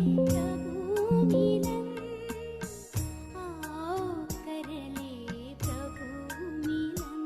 प्रभु मिलन, आओ कर ले प्रभु मिलन।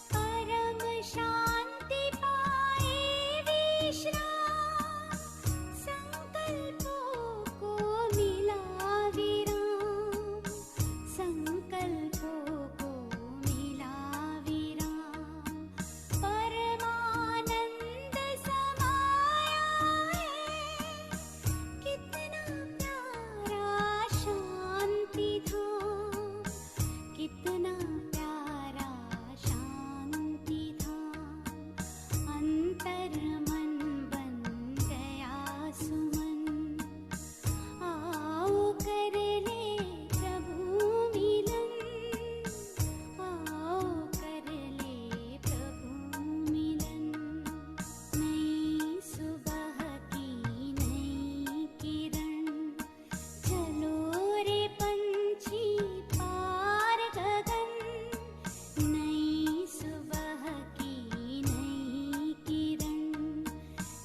परम शांति पाए विश्राम, संकल्पों को मिला विराम, संकल्पों को मिला विराम। परमानंद समाया है, कितना प्यारा शांति धाम, कितना प्यारा शांति धाम। अंतर मन बन गया सुमन, आओ कर ले प्रभु मिलन, आओ कर ले प्रभु मिलन। नई सुबह की नई किरण, चलो रे पंछी पार गगन। नई सुबह की नई किरण,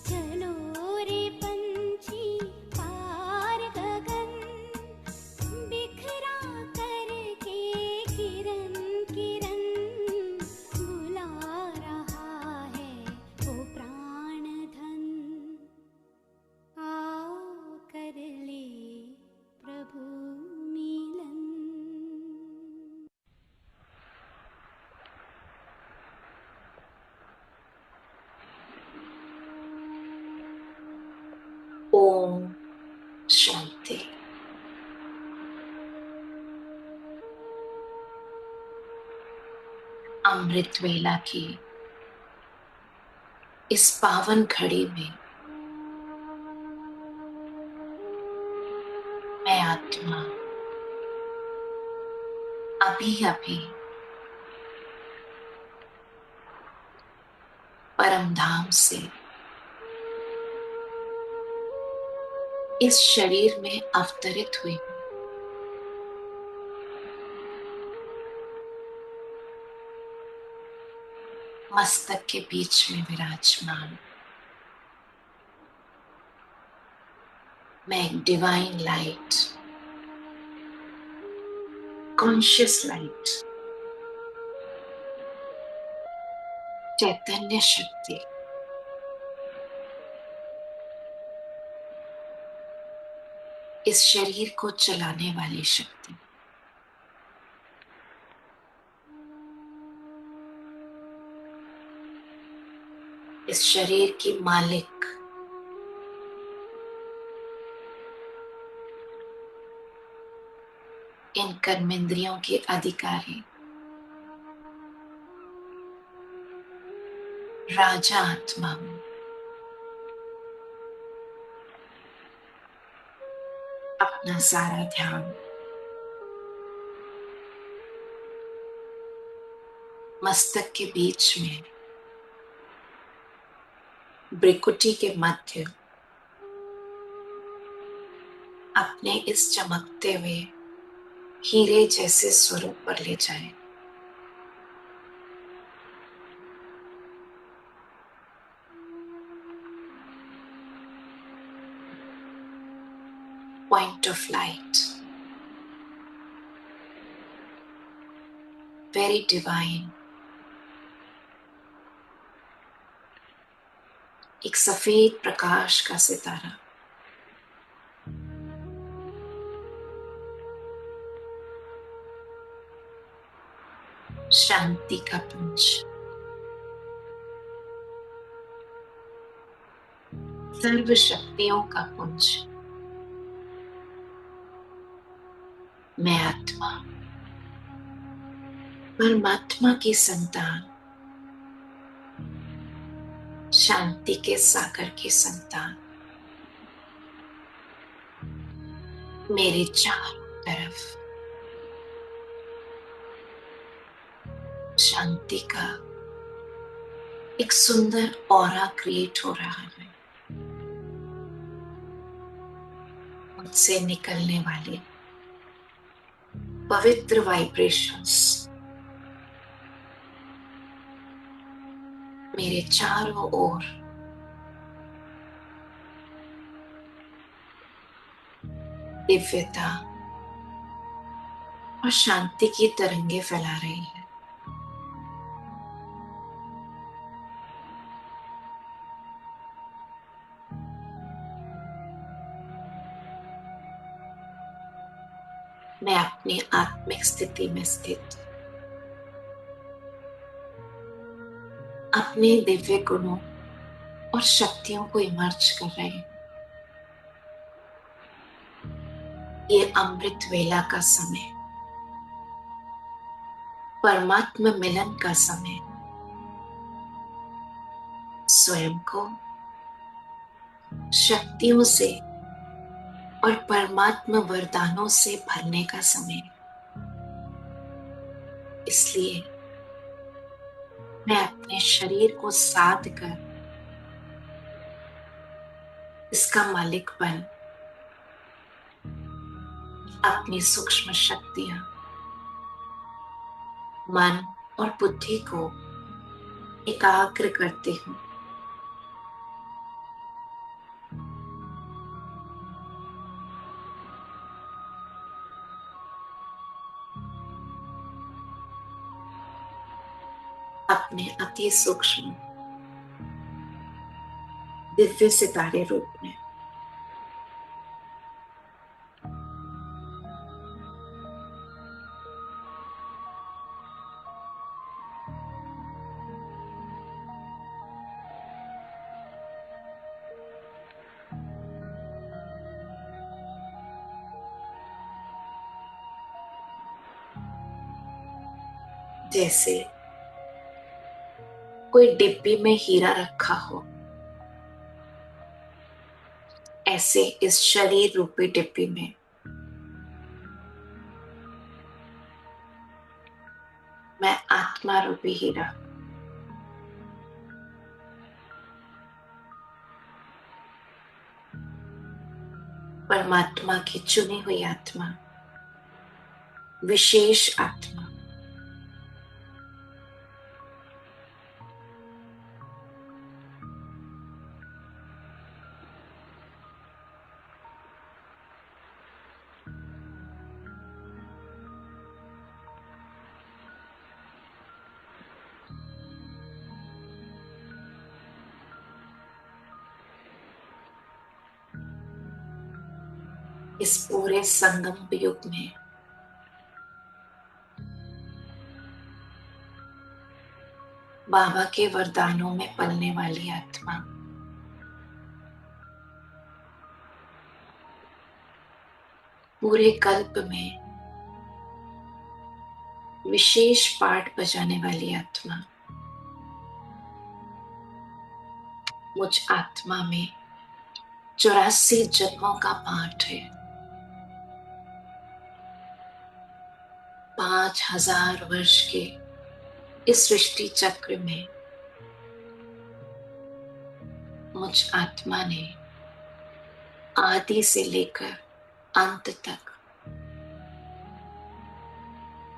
चलो रे पंछी पार गगन। बिखरा करके किरण किरण, बुला रहा है वो प्राण धन, आओ कर ले प्रभु मिलन। ओम शांति। अमृत वेला की इस पावन घड़ी में मैं आत्मा अभी अभी परम धाम से इस शरीर में अवतरित हुई हूँ। मस्तक के बीच में विराजमान मैं एक डिवाइन लाइट, कॉन्शियस लाइट, चैतन्य शक्ति, इस शरीर को चलाने वाली शक्ति, इस शरीर की मालिक, इन कर्मेंद्रियों के अधिकारी, राजा आत्मा हूं। अपना सारा ध्यान मस्तक के बीच में भ्रिकुटी के मध्य अपने इस चमकते हुए हीरे जैसे स्वरूप पर ले जाएं। Point of light, very divine, एक सफेद प्रकाश का सितारा, शांति का पुंज, सर्व शक्तियों का पुंज। मैं आत्मा, परमात्मा की संतान, शांति के सागर की संतान। मेरे चारों तरफ शांति का एक सुंदर ऑरा क्रिएट हो रहा है। मुझसे निकलने वाले पवित्र वाइब्रेशंस मेरे चारों ओर दिव्यता और शांति की तरंगे फैला रही है। मैं अपनी आत्मिक स्थिति में स्थित अपने दिव्य गुणों और शक्तियों को इमर्ज कर रही हूं। ये अमृत वेला का समय, परमात्मा मिलन का समय, स्वयं को शक्तियों से और परमात्मा वरदानों से भरने का समय। इसलिए मैं अपने शरीर को साध कर इसका मालिक बन अपनी सूक्ष्म शक्तियां, मन और बुद्धि को एकाग्र करती हूं। अपने अति सूक्ष्म दिव्य सितारे रूप में जैसे कोई डिब्बी में हीरा रखा हो, ऐसे इस शरीर रूपी डिब्बी में मैं आत्मा रूपी हीरा, परमात्मा की चुनी हुई आत्मा, विशेष आत्मा, इस पूरे संगम युग में बाबा के वरदानों में पलने वाली आत्मा, पूरे कल्प में विशेष पाठ बजाने वाली आत्मा, मुझ आत्मा में 84 जन्मों का पाठ है। 5000 वर्ष के इस सृष्टि चक्र में मुझ आत्मा ने आदि से लेकर अंत तक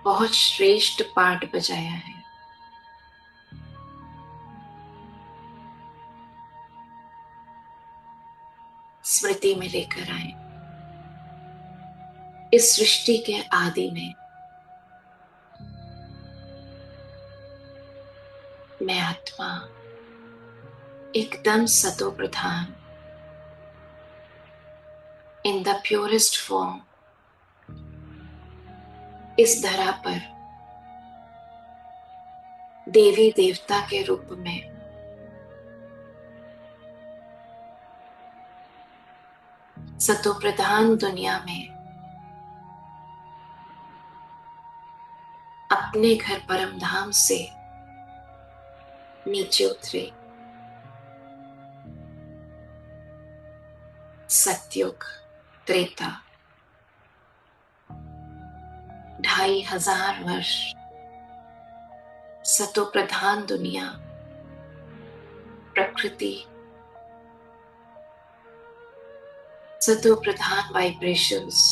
बहुत श्रेष्ठ पाठ बजाया है। स्मृति में लेकर आए, इस सृष्टि के आदि में मैं आत्मा एकदम सतो प्रधान इन द प्योरेस्ट फॉर्म इस धरा पर देवी देवता के रूप में सतो प्रधान दुनिया में अपने घर परम धाम से नीचे उतरे। सतयुग, त्रेता, 2500 वर्ष सतो प्रधान दुनिया प्रकृति सतो प्रधान वाइब्रेशंस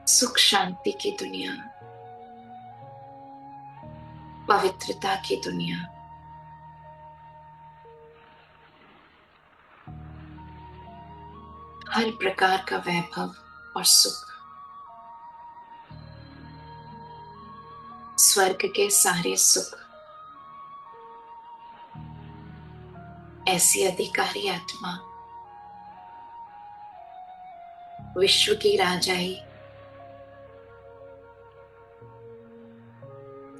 सुख शांति की दुनिया, पवित्रता की दुनिया, हर प्रकार का वैभव और सुख, स्वर्ग के सारे सुख, ऐसी अधिकारी आत्मा विश्व की राजाई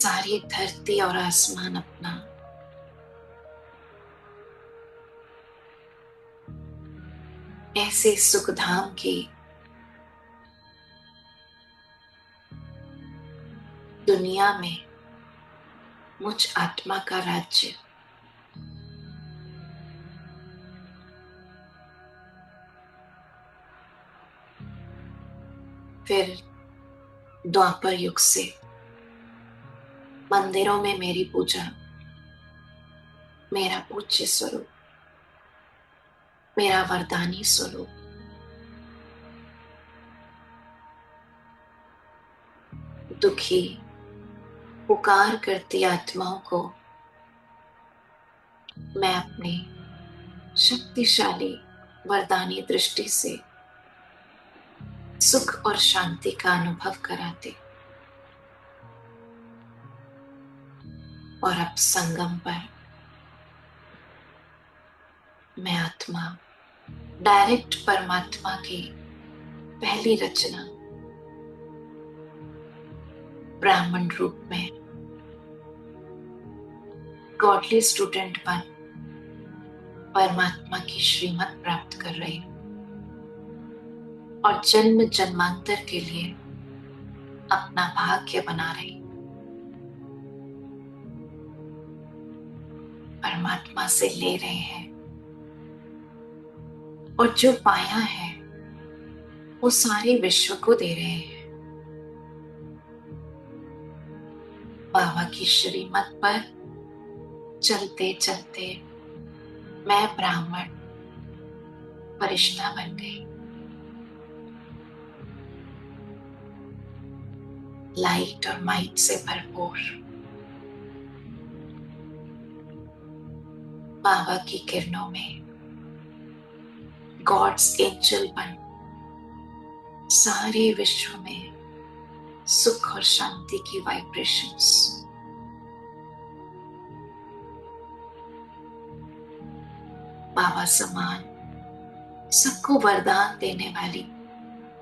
सारी धरती और आसमान अपना ऐसे सुखधाम की दुनिया में मुझ आत्मा का राज्य फिर द्वापर युग से मंदिरों में मेरी पूजा, मेरा पूज्य स्वरूप, मेरा वरदानी स्वरूप दुखी पुकार करती आत्माओं को मैं अपनी शक्तिशाली वरदानी दृष्टि से सुख और शांति का अनुभव कराते और अब संगम पर मैं आत्मा डायरेक्ट परमात्मा की पहली रचना ब्राह्मण रूप में गॉडली स्टूडेंट बन परमात्मा की श्रीमत प्राप्त कर रही हूं और जन्म जन्मांतर के लिए अपना भाग्य बना रही। परमात्मा से ले रहे हैं और जो पाया है वो सारे विश्व को दे रहे हैं। बाबा की श्रीमत पर चलते चलते मैं ब्राह्मण फरिश्ता बन गई। लाइट और माइट से भरपूर बाबा की किरणों में गॉड्स एंजल बन सारे विश्व में सुख और शांति की वाइब्रेशंस बाबा समान सबको वरदान देने वाली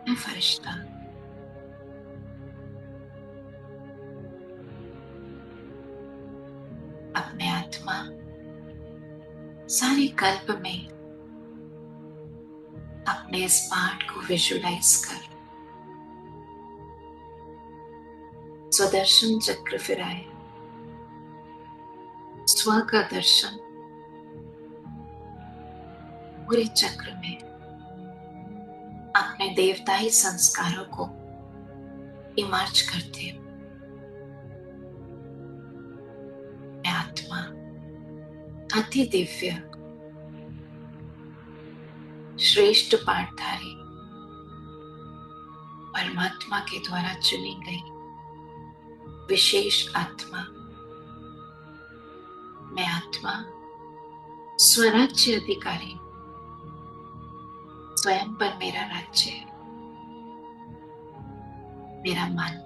मैं फरिश्ता। अपने आत्मा सारे कल्प में अपने इस पाठ को विजुलाइज कर स्वदर्शन चक्र फिराए, स्व का दर्शन पूरे चक्र में अपने देवताई संस्कारों को इमर्ज करते हो। मैं आत्मा अति दिव्य श्रेष्ठ पाठधारी परमात्मा के द्वारा चुनी गई विशेष आत्मा। मैं आत्मा स्वराज्य अधिकारी, स्वयं पर मेरा राज्य है। मेरा मन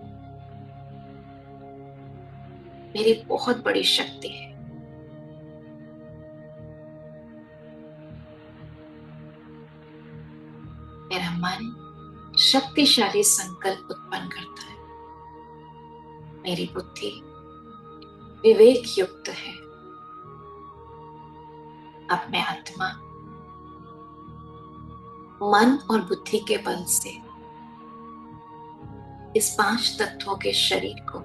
मेरी बहुत बड़ी शक्ति है। मेरा मन शक्तिशाली संकल्प उत्पन्न करता है। मेरी बुद्धि विवेक युक्त है। अब मैं आत्मा मन और बुद्धि के बल से इस 5 तत्वों के शरीर को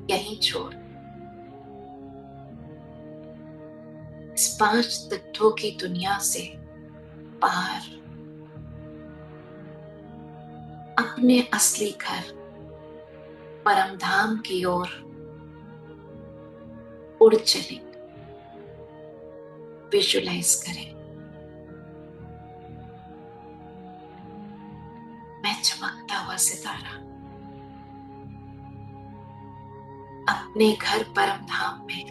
यहीं छोड़ इस 5 तत्वों की दुनिया से पार अपने असली घर परम धाम की ओर उड़ चलें। विजुलाइज करें, मैं चमकता हुआ सितारा अपने घर परम धाम में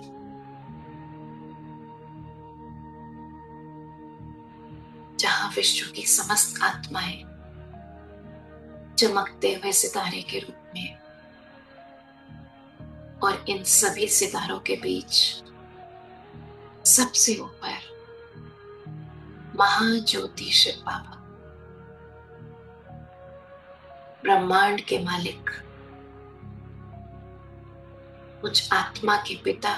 जहां विश्व की समस्त आत्माएं चमकते हुए सितारे के रूप में, और इन सभी सितारों के बीच सबसे ऊपर महाज्योति शिव बाबा, ब्रह्मांड के मालिक, मुझ आत्मा के पिता,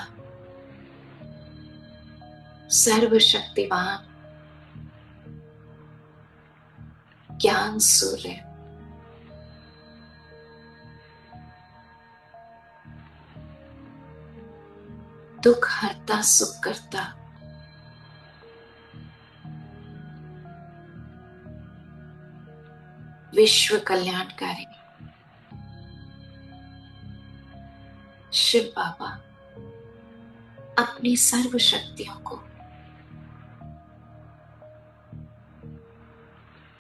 सर्वशक्तिवान, ज्ञान सूर्य, दुख हरता सुख करता, विश्व कल्याणकारी शिव बाबा अपनी सर्व शक्तियों को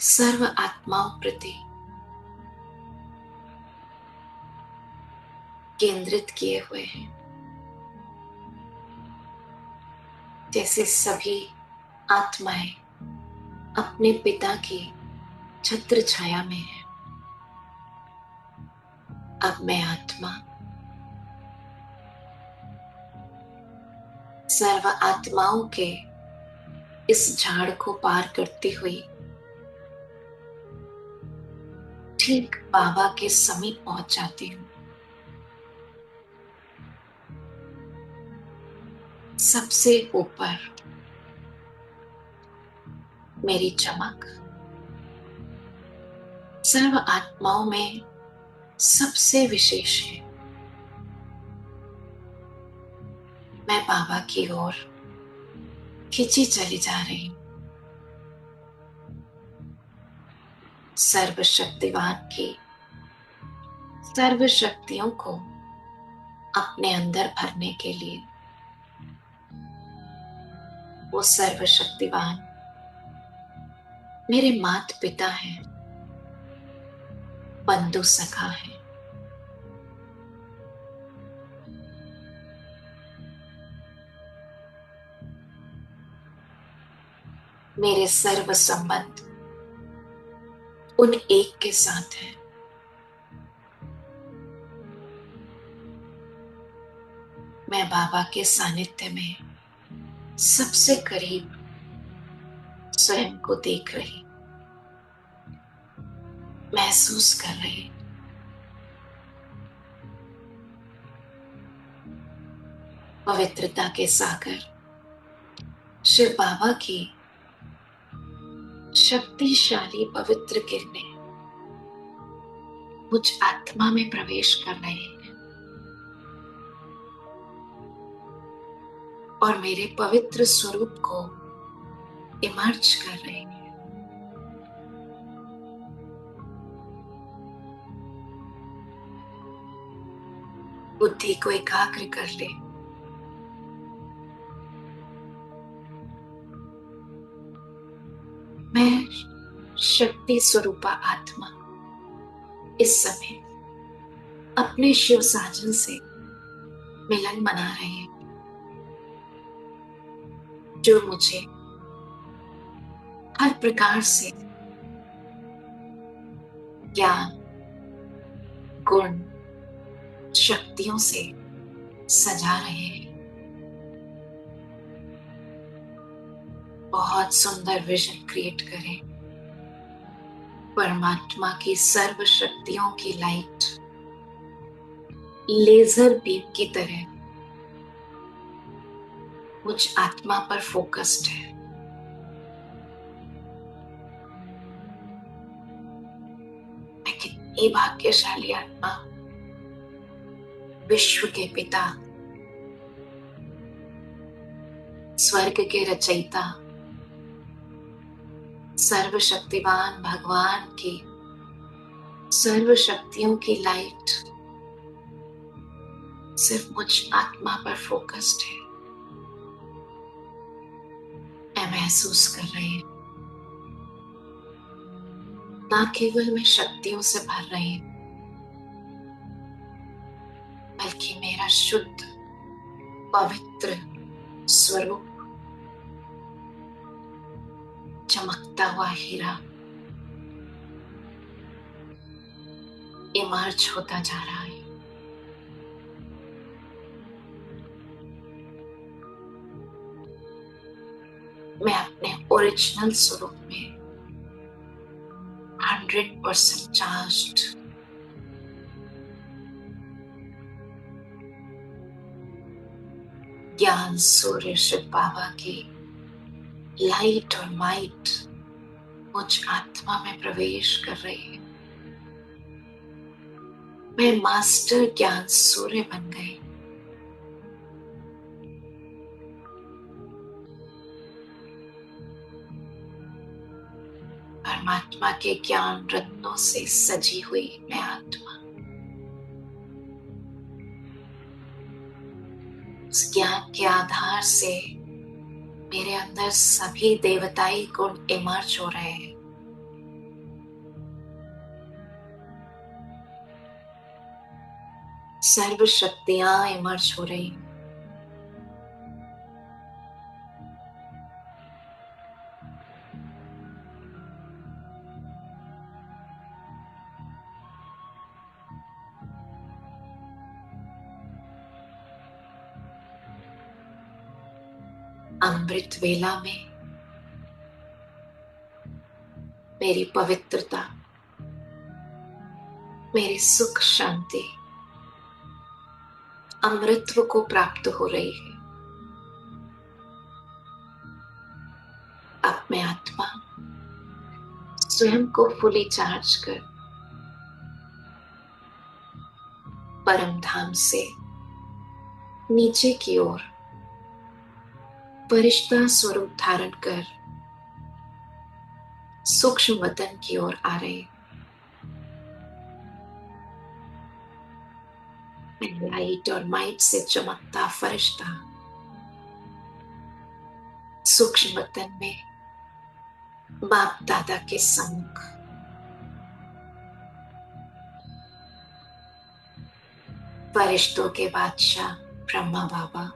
सर्व आत्माओं प्रति केंद्रित किए हुए हैं। जैसे सभी आत्माएं अपने पिता की छत्र छाया में है, अब मैं आत्मा सर्व आत्माओं के इस झाड़ को पार करती हुई ठीक बाबा के समीप पहुंच जाती हूँ। सबसे ऊपर मेरी चमक सर्व आत्माओं में सबसे विशेष है। मैं बाबा की ओर खिंची चली जा रही हूं। सर्वशक्तिवान की सर्व शक्तियों को अपने अंदर भरने के लिए वो सर्वशक्तिवान मेरे माता पिता हैं, बंधु सखा है। मेरे सर्व संबंध उन एक के साथ है। मैं बाबा के सानिध्य में सबसे करीब स्वयं को देख रही, महसूस कर रही। पवित्रता के सागर शिव बाबा की शक्तिशाली पवित्र किरणें मुझ आत्मा में प्रवेश कर रहे हैं और मेरे पवित्र स्वरूप को इमर्ज कर रहे हैं। बुद्धि को एकाग्र कर ले। मैं शक्ति स्वरूपा आत्मा इस समय अपने शिव साजन से मिलन मना रहे हैं, जो मुझे हर प्रकार से ज्ञान, गुण, शक्तियों से सजा रहे हैं। बहुत सुंदर विजन क्रिएट करें। परमात्मा की सर्व शक्तियों की लाइट लेजर बीम की तरह मुझ आत्मा पर फोकस्ड है। मैं कितनी भाग्यशाली आत्मा, विश्व के पिता, स्वर्ग के रचयिता, सर्वशक्तिवान भगवान की सर्व शक्तियों की लाइट सिर्फ मुझ आत्मा पर फोकस्ड है। मैं महसूस कर रही हूँ ना केवल मैं शक्तियों से भर रही हूँ, बल्कि मेरा शुद्ध पवित्र स्वरूप चमकता हुआ हीरा इमर्ज होता जा रहा है। मैं अपने ओरिजिनल स्वरूप में 100% चार्ज्ड ज्ञान सूर्य शिव बाबा की लाइट और माइट मुझ आत्मा में प्रवेश कर रही है। मैं मास्टर ज्ञान सूर्य बन गई। परमात्मा के ज्ञान रत्नों से सजी हुई मैं आत्मा उस ज्ञान के आधार से मेरे अंदर सभी देवताई गुण इमर्ज हो रहे हैं। सर्व शक्तियां इमर्ज हो रही हैं। अमृत वेला में मेरी पवित्रता, मेरी सुख शांति अमृतत्व को प्राप्त हो रही है। अब मैं आत्मा स्वयं को फुली चार्ज कर परम धाम से नीचे की ओर फरिश्ता स्वरूप धारण कर सूक्ष्म वतन की ओर आ रही। मैं लाइट और माइट से चमकता फरिश्ता सूक्ष्म वतन में बाप दादा के सम्मुख फरिश्तों के बादशाह ब्रह्मा बाबा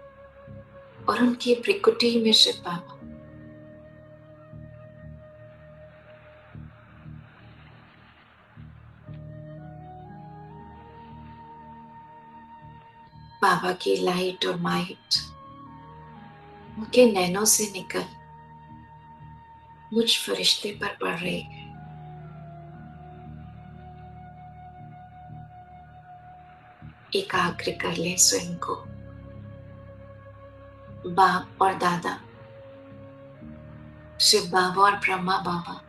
और उनकी भ्रिकुटी में शिव बाबा बाबा की लाइट और माइट उनके नैनों से निकल मुझ फरिश्ते पर पड़ रही है। एकाग्र कर ले स्वयं को। बाप और दादा शिव बाबा और ब्रह्मा बाबा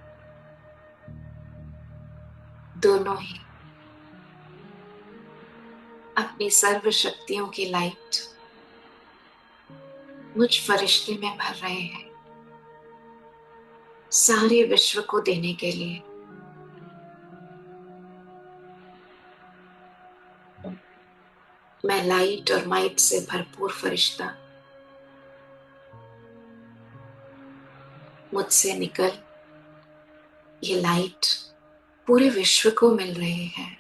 दोनों ही अपनी सर्व शक्तियों की लाइट मुझ फरिश्ते में भर रहे हैं, सारे विश्व को देने के लिए। मैं लाइट और माइट से भरपूर फरिश्ता मुझसे निकल ये लाइट पूरे विश्व को मिल रही है।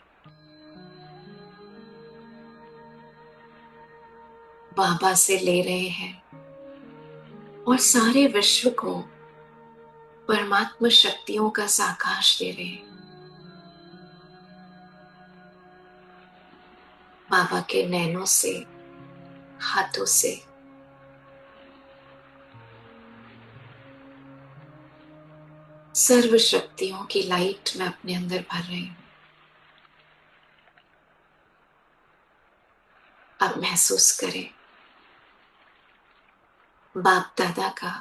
बाबा से ले रहे हैं और सारे विश्व को परमात्मा शक्तियों का साकाश दे रहे हैं। बाबा के नैनों से, हाथों से सर्व शक्तियों की लाइट मैं अपने अंदर भर रही हूं। अब महसूस करें बाप दादा का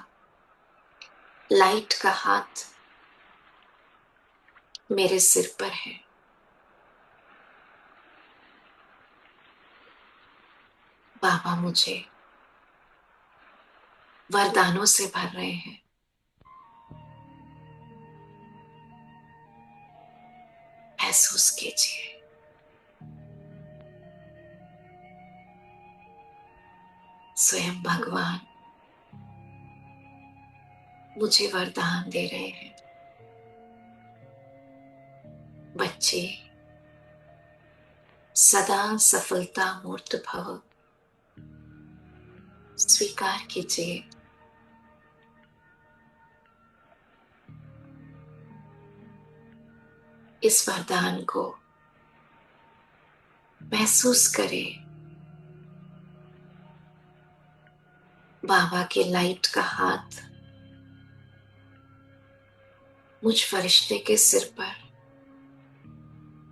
लाइट का हाथ मेरे सिर पर है। बाबा मुझे वरदानों से भर रहे हैं। महसूस कीजिए स्वयं भगवान मुझे वरदान दे रहे हैं, बच्चे सदा सफलता मूर्त भव। स्वीकार कीजिए इस वरदान को, महसूस करें बाबा के लाइट का हाथ मुझ फरिश्ते के सिर पर,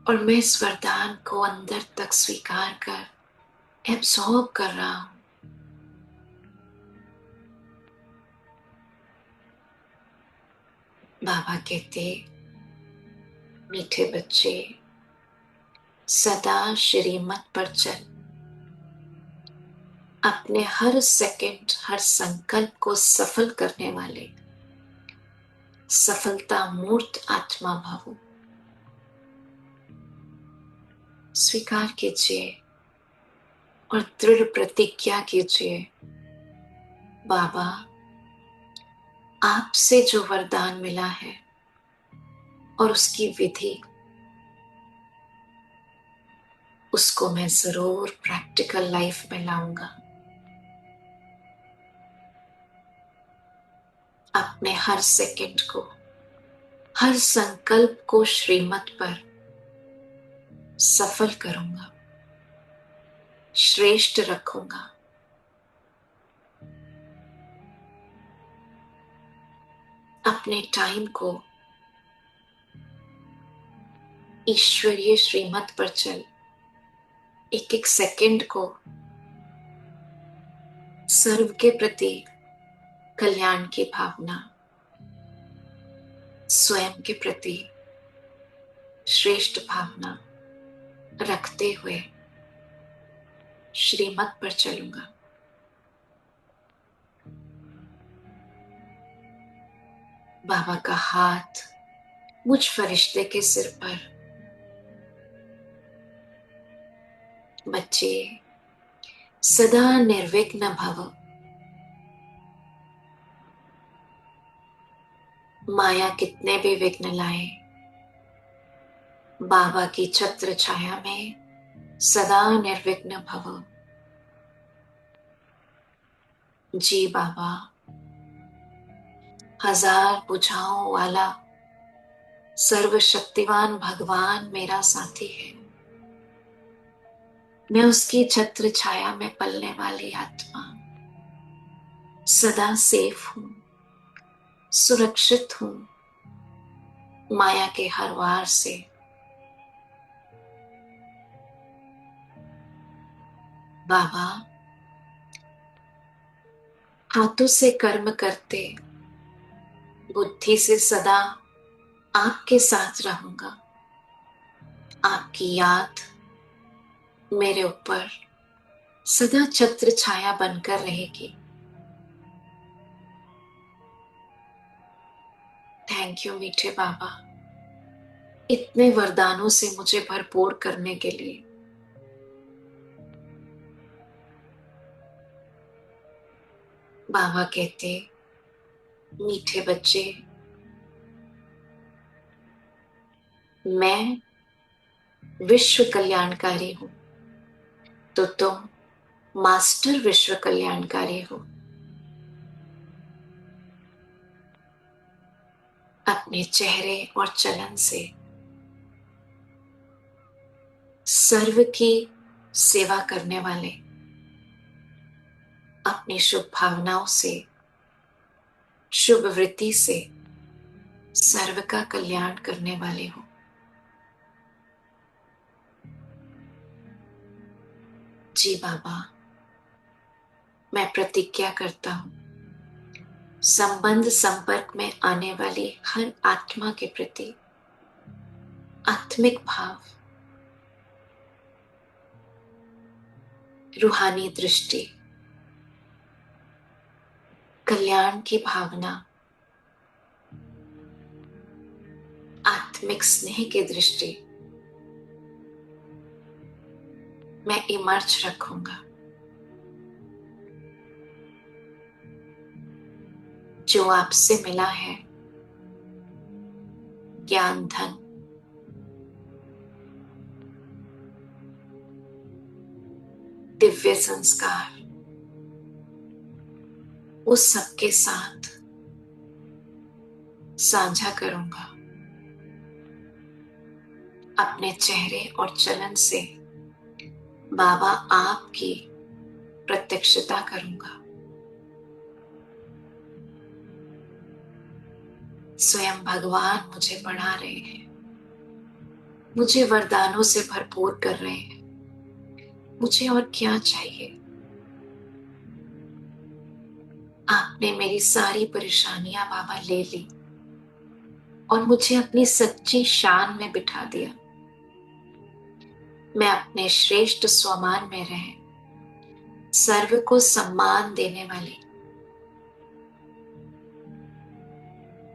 और मैं इस वरदान को अंदर तक स्वीकार कर एब्सॉर्ब कर रहा हूं। बाबा कहते, मीठे बच्चे सदा श्रीमत पर चल, अपने हर सेकंड हर संकल्प को सफल करने वाले सफलता मूर्त आत्मा भवो। स्वीकार कीजिए और दृढ़ प्रतिज्ञा कीजिए, बाबा आपसे जो वरदान मिला है और उसकी विधि, उसको मैं जरूर प्रैक्टिकल लाइफ में लाऊंगा। अपने हर सेकंड को, हर संकल्प को श्रीमत पर सफल करूंगा, श्रेष्ठ रखूंगा। अपने टाइम को ईश्वरीय श्रीमत पर चल, एक एक सेकंड को सर्व के प्रति कल्याण की भावना, स्वयं के प्रति श्रेष्ठ भावना रखते हुए श्रीमत पर चलूंगा। बाबा का हाथ मुझ फरिश्ते के सिर पर। बच्चे सदा निर्विघ्न भव। माया कितने भी विघ्न लाए, बाबा की छत्र छाया में सदा निर्विघ्न भव। जी बाबा, हजार बुझाओं वाला सर्वशक्तिवान भगवान मेरा साथी है। मैं उसकी छत्र छाया में पलने वाली आत्मा, सदा सेफ हूं, सुरक्षित हूं माया के हर वार से। बाबा, हाथों से कर्म करते, बुद्धि से सदा आपके साथ रहूंगा। आपकी याद मेरे ऊपर सदा छत्र छाया बनकर रहेगी। थैंक यू मीठे बाबा, इतने वरदानों से मुझे भरपूर करने के लिए। बाबा कहते, मीठे बच्चे, मैं विश्व कल्याणकारी हूं, तो तुम मास्टर विश्व कल्याणकारी हो। अपने चेहरे और चलन से सर्व की सेवा करने वाले, अपनी शुभ भावनाओं से, शुभ वृत्ति से सर्व का कल्याण करने वाले हो। जी बाबा, मैं प्रतिज्ञा करता हूं, संबंध संपर्क में आने वाली हर आत्मा के प्रति आत्मिक भाव, रूहानी दृष्टि, कल्याण की भावना, आत्मिक स्नेह की दृष्टि मैं इमर्ज रखूंगा। जो आपसे मिला है, ज्ञान धन, दिव्य संस्कार, उस सबके साथ साझा करूंगा। अपने चेहरे और चलन से बाबा आपकी प्रत्यक्षता करूंगा। स्वयं भगवान मुझे पढ़ा रहे हैं, मुझे वरदानों से भरपूर कर रहे हैं। मुझे और क्या चाहिए? आपने मेरी सारी परेशानियां बाबा ले ली और मुझे अपनी सच्ची शान में बिठा दिया। मैं अपने श्रेष्ठ स्वमान में रह सर्व को सम्मान देने वाली,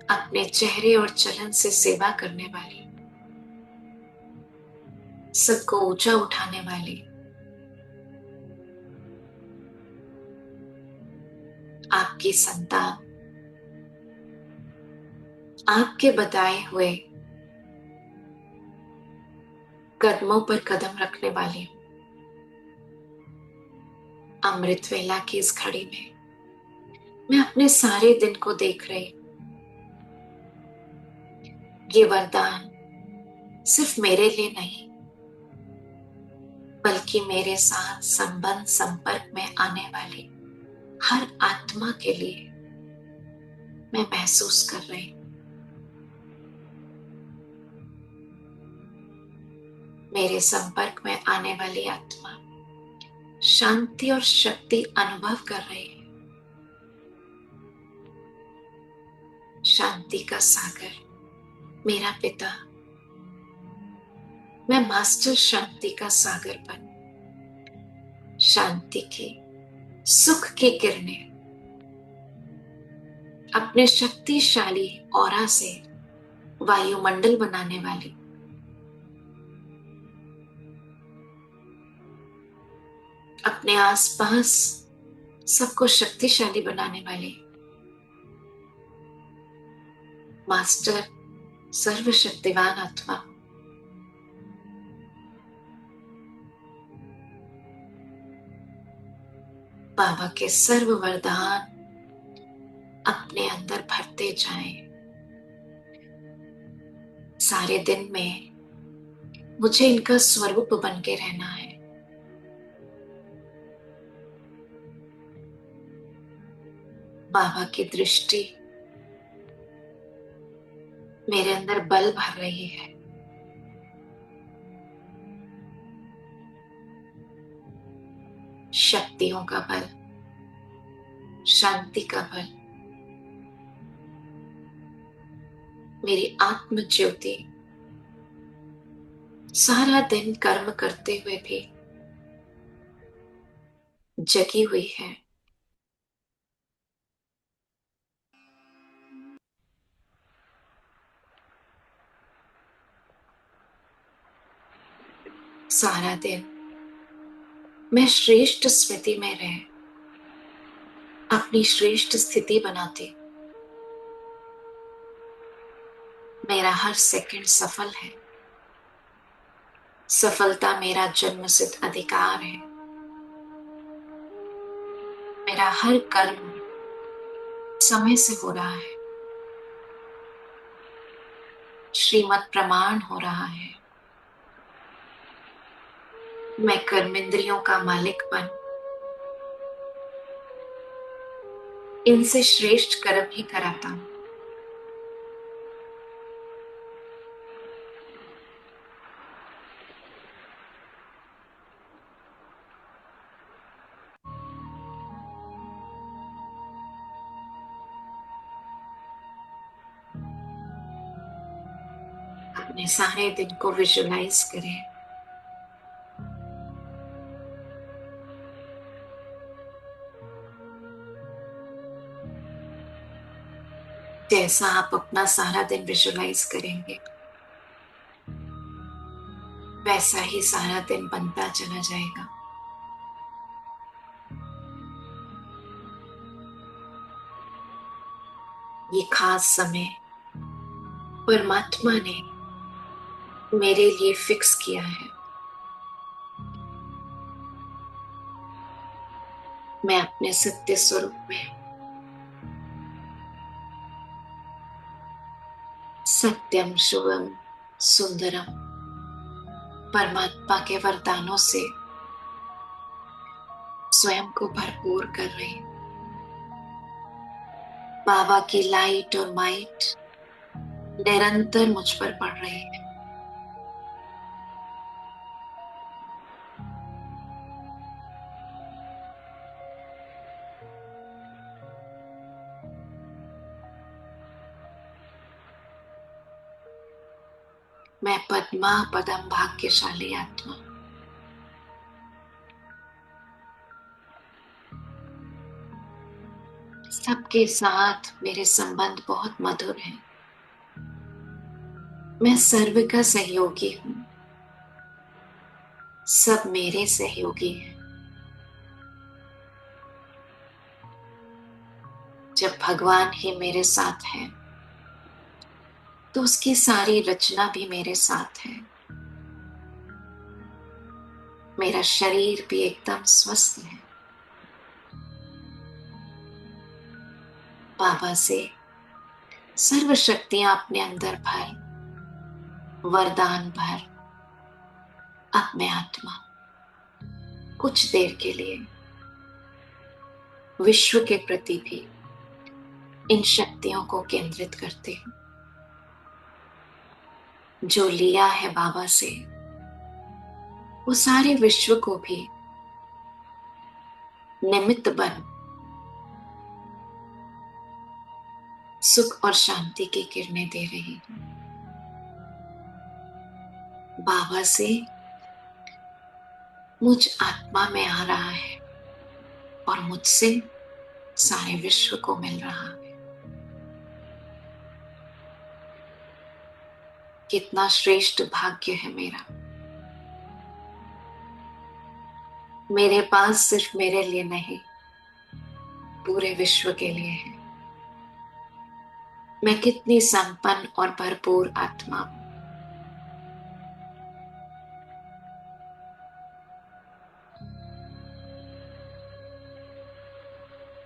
अपने चेहरे और चलन से सेवा करने वाली, सबको ऊंचा उठाने वाली, आपकी संतान, आपके बताए हुए कदमों पर कदम रखने वाली हूं। अमृत वेला की इस घड़ी में मैं अपने सारे दिन को देख रही हूं। ये वरदान सिर्फ मेरे लिए नहीं, बल्कि मेरे साथ संबंध संपर्क में आने वाली हर आत्मा के लिए मैं महसूस कर रही हूं। मेरे संपर्क में आने वाली आत्मा शांति और शक्ति अनुभव कर रही है। शांति का सागर मेरा पिता, मैं मास्टर शांति का सागर बन शांति की, सुख की किरणें अपने शक्तिशाली ऑरा से वायुमंडल बनाने वाली, अपने आसपास सबको शक्तिशाली बनाने वाली मास्टर सर्वशक्तिवान आत्मा, बाबा के सर्व वरदान अपने अंदर भरते जाएं। सारे दिन में मुझे इनका स्वरूप बन के रहना है। बाबा की दृष्टि मेरे अंदर बल भर रही है। शक्तियों का बल, शांति का बल, मेरी आत्म ज्योति सारा दिन कर्म करते हुए भी जगी हुई है। सारा दिन मैं श्रेष्ठ स्मृति में रह अपनी श्रेष्ठ स्थिति बनाती। मेरा हर सेकंड सफल है। सफलता मेरा जन्मसिद्ध अधिकार है। मेरा हर कर्म समय से हो रहा है, श्रीमत प्रमाण हो रहा है। मैं कर्मेंद्रियों का मालिक बन इनसे श्रेष्ठ कर्म ही कराता हूं। अपने सारे दिन को विजुलाइज करें। जैसा आप अपना सारा दिन विजुलाइज करेंगे, वैसा ही सारा दिन बनता चला जाएगा। ये खास समय परमात्मा ने मेरे लिए फिक्स किया है। मैं अपने सत्य स्वरूप में सत्यम शुभम सुंदरम परमात्मा के वरदानों से स्वयं को भरपूर कर रही हूं। बाबा की लाइट और माइट निरंतर मुझ पर पड़ रही है। मैं पद्मा पदम भाग्यशाली आत्मा। सबके साथ मेरे संबंध बहुत मधुर हैं। मैं सर्व का सहयोगी हूं। सब मेरे सहयोगी हैं। जब भगवान ही मेरे साथ है तो उसकी सारी रचना भी मेरे साथ है। मेरा शरीर भी एकदम स्वस्थ है। बाबा से सर्व शक्तियां अपने अंदर भर, वरदान भर। अब मैं आत्मा कुछ देर के लिए विश्व के प्रति भी इन शक्तियों को केंद्रित करती हूं। जो लिया है बाबा से वो सारे विश्व को भी निमित्त बन सुख और शांति की किरणें दे रही हूं। बाबा से मुझ आत्मा में आ रहा है और मुझसे सारे विश्व को मिल रहा है। कितना श्रेष्ठ भाग्य है मेरा। मेरे पास सिर्फ मेरे लिए नहीं, पूरे विश्व के लिए है। मैं कितनी संपन्न और भरपूर आत्मा हूं।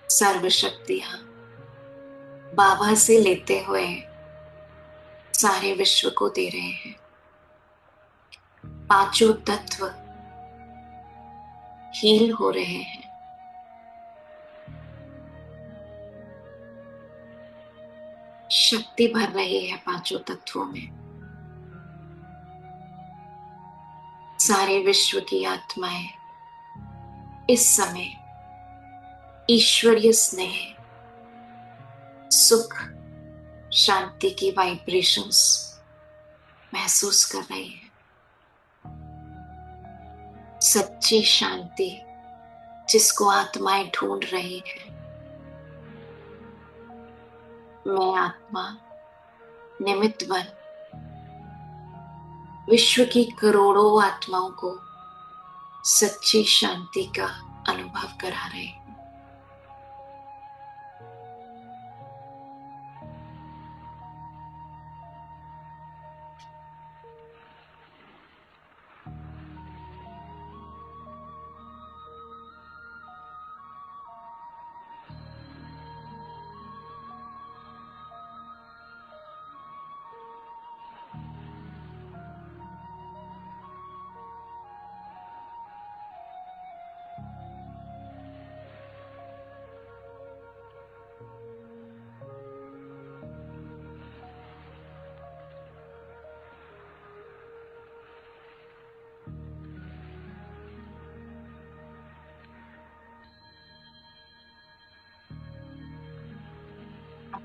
सर्व शक्तियां बाबा से लेते हुए सारे विश्व को दे रहे हैं। पांचों तत्व हील हो रहे हैं। शक्ति भर रही है पांचों तत्वों में। सारे विश्व की आत्माएं इस समय ईश्वरीय स्नेह, सुख, शांति की वाइब्रेशंस महसूस कर रही है। सच्ची शांति जिसको आत्माएं ढूंढ रही है। मैं आत्मा निमित्त बन विश्व की करोड़ों आत्माओं को सच्ची शांति का अनुभव करा रही हूं।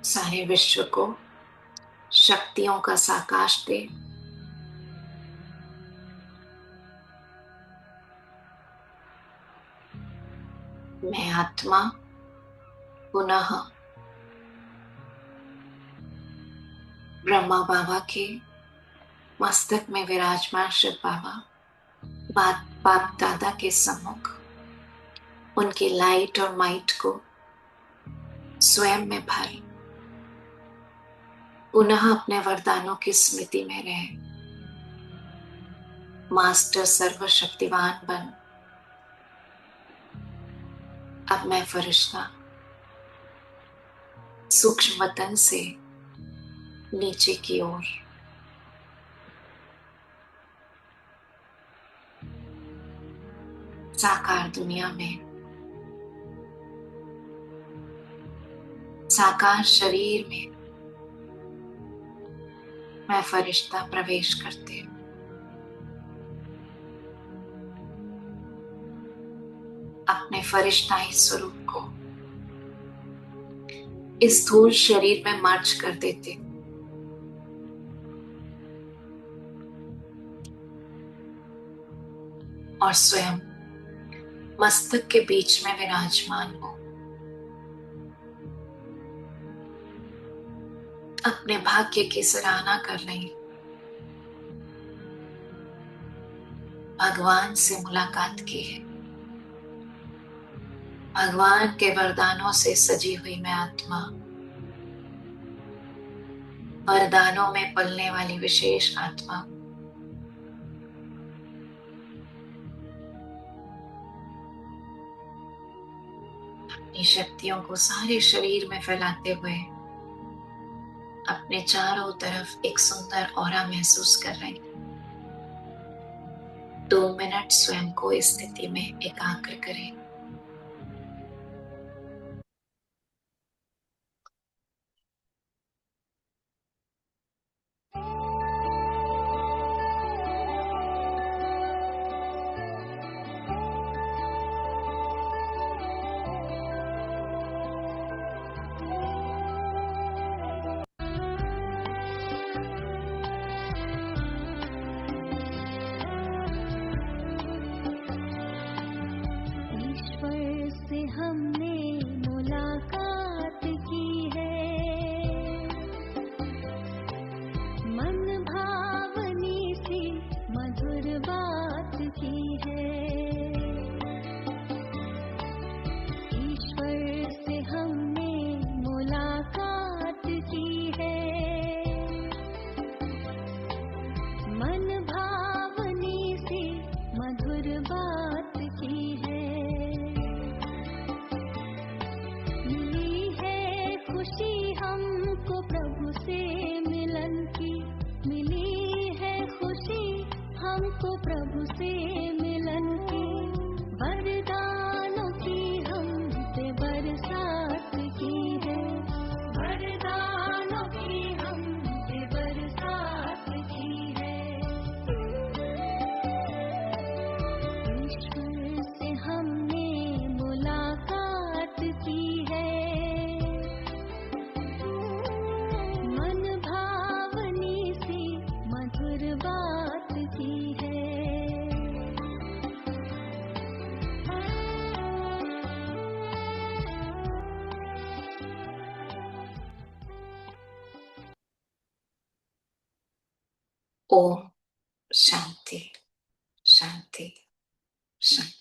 सारे विश्व को शक्तियों का साकाश दे। मैं आत्मा पुनः ब्रह्मा बाबा के मस्तक में विराजमान शिव बाबा बाप दादा के सम्मुख उनकी लाइट और माइट को स्वयं में भर पुनः अपने वरदानों की स्मृति में रहे। मास्टर सर्वशक्तिवान बन। अब मैं फरिश्ता सूक्ष्म वतन से नीचे की ओर साकार दुनिया में साकार शरीर में मैं फरिश्ता प्रवेश करते हूँ। अपने फरिश्ताई स्वरूप को इस स्थूल शरीर में मर्ज कर देते हूँ। और स्वयं मस्तक के बीच में विराजमान हो। अपने भाग्य की सराहना कर रही। भगवान से मुलाकात की है। भगवान के वरदानों से सजी हुई मैं आत्मा, वरदानों में पलने वाली विशेष आत्मा। अपनी शक्तियों को सारे शरीर में फैलाते हुए अपने चारों तरफ एक सुंदर ऑरा महसूस कर रहे हैं। 2 मिनट स्वयं को इस स्थिति में एकाग्र करें। ईश्वर से हमने मुलाकात की है, मन भावनी सी मधुर बात की है। ईश्वर से हमने मुलाकात की है, मन भावनी सी मधुर बात की है। मिली है खुशी हमको प्रभु से मिलन की, मिली है खुशी हमको प्रभु से मिलन की। वरदानों की हम पे बरसात की है, वरदानों की हम पे बरसात की है। ईश्वर से हमने मुलाकात की है, मन भावनी सी मधुर बात की है। ओम शांति शांति शांति।